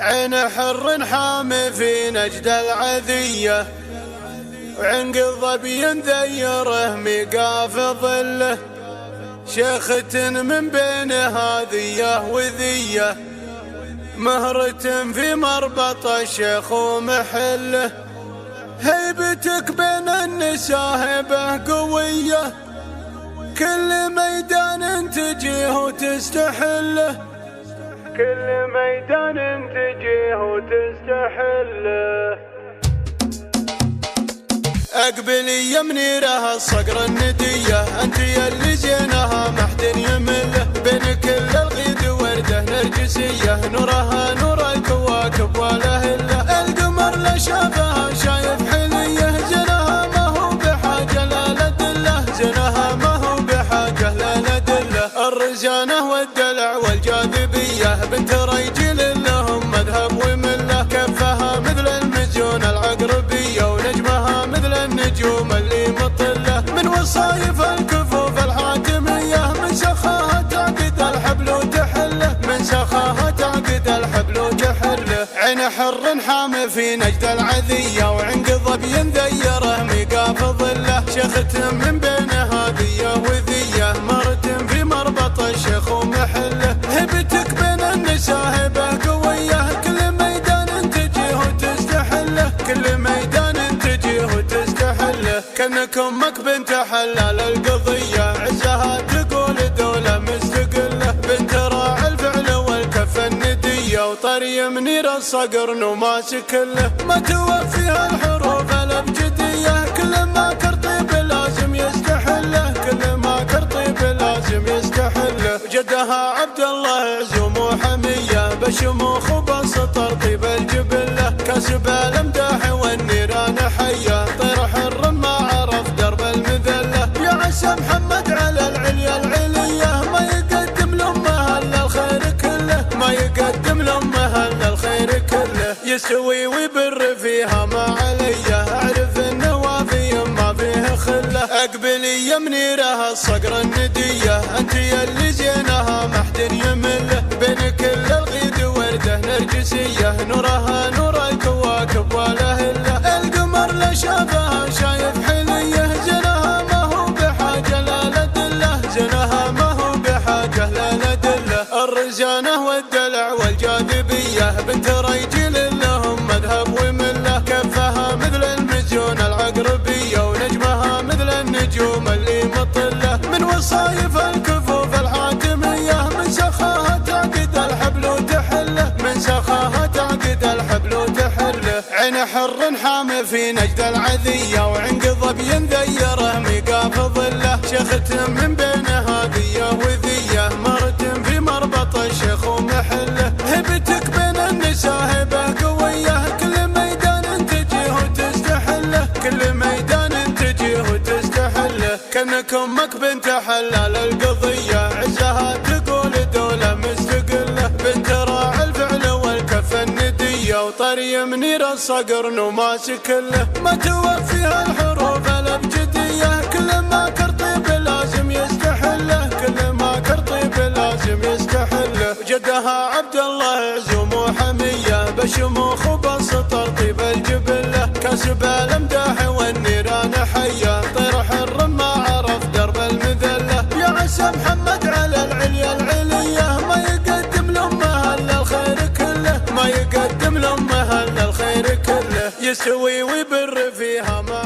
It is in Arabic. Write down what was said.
عين حر حامي في نجد العذية، وعنق الظبي ذيره ميقاف ظله، شيخة من بين هذية وذية، مهرة في مربط الشيخ ومحله، هيبتك بين النساء هبة قوية، كل ميدان تجيه وتستحله، كل ميدان تجيه وتستحله. اقبلي يا منيره الصقر النديه، انت يلي زينها ما حد يمله، بين كل الغيد ورده نرجسيه، نورها نور الكواكب والاهله، القمر لا شافها شايف حليه، زينها ما هو بحاجه لا لدله، زينها ما هو بحاجه لا لدله، الرزانه والدلع والجاذبيه، بنت رجل لهم مذهب ومله، كفها مثل المزيون العقربيه، ونجمها مثل النجوم اللي مطله، من وصايف الكفوف الحاتميه، من سخاها تعقد الحبل وتحله، من سخاها تعقد الحبل وتحله، عين حر حامي في نجد العذيه، وعنق ظبي ذيره ميقاف ظله، شيخة من بين هذيه وذيه، مرة في مربط الشيخ ومحله، هبتك بين النساء هبه قويه، كل ميدان تجيه وتستحله، كل ميدان تجيه وتستحله، كأنك امك بنت حلال القضيه، عزها تقول دوله مستقله، بنت راعي الفعل والكف النديه، وطري منير الصقر نماسك له، ما توفيها الحروف الابجديه، كل ما كرطيب لازم يستحله، كل ما كرطيب لازم يستحله، جدها عبد الله عزوم وحميه، بشموخ وبسطر طيب الجبله، كاسب الامداح والنيران حيه، طير حر ما عرف درب المذله، يا عسى محمد على العليا العليه، ما يقدم لامه الا الخير كله، ما يقدم لامه الا الخير كله، يسوي ويبر فيها ما عليه، اعرف النوافي ما فيه خله، اقبلي يا منيره الصقر النديه، انت يلي زينها ما حد يمله، بين كل الغيد ورده نرجسيه، نورها نور الكواكب والاهله، القمر لا شافها شايف حليه، زينها ما هو بحاجه لا لدله، زينها ما هو بحاجه لا لدله، الرزانه والدلع والجاذبيه، بنت رجل لهم مذهب ومله، كفها مثل المزيون العقربيه، ونجمها مثل النجوم اللي مطله، من وصايف الكفوف الحاتميه، من سخاها تعقد الحبل وتحله، من سخاها تعقد الحبل وتحله، عين حر حامي في نجد العذيه، وعنق ظبي ذيره ميقاف ظله، شيخة من بين هذيه وذيه، مرة في مربط الشيخ ومحله، هبتك بين النساء هبه قويه، كل ميدان تجيه وتستحله، كل ميدان تجيه وتستحله، كأنك امك بنت حلال القضيه، عزها تقول دوله مستقله، بنت راعي الفعل والكف النديه، وطري منير الصقر نماسك له، ما توفيها الحروف الابجديه، كل ما كرطيب لازم يستحله، كل ما كرطيب لازم يستحله، جدها عبد الله عزوم وحميه، بشموخ وبسطر طيب الجبله، كاسب الامداح والنيران حيه، طير حر ما عرف درب المذله، يا عسى محمد على العليا العليه، ما يقدم لامه الا الخير كله، ما يقدم لامه الا الخير كله، يسوي ويبر فيها ما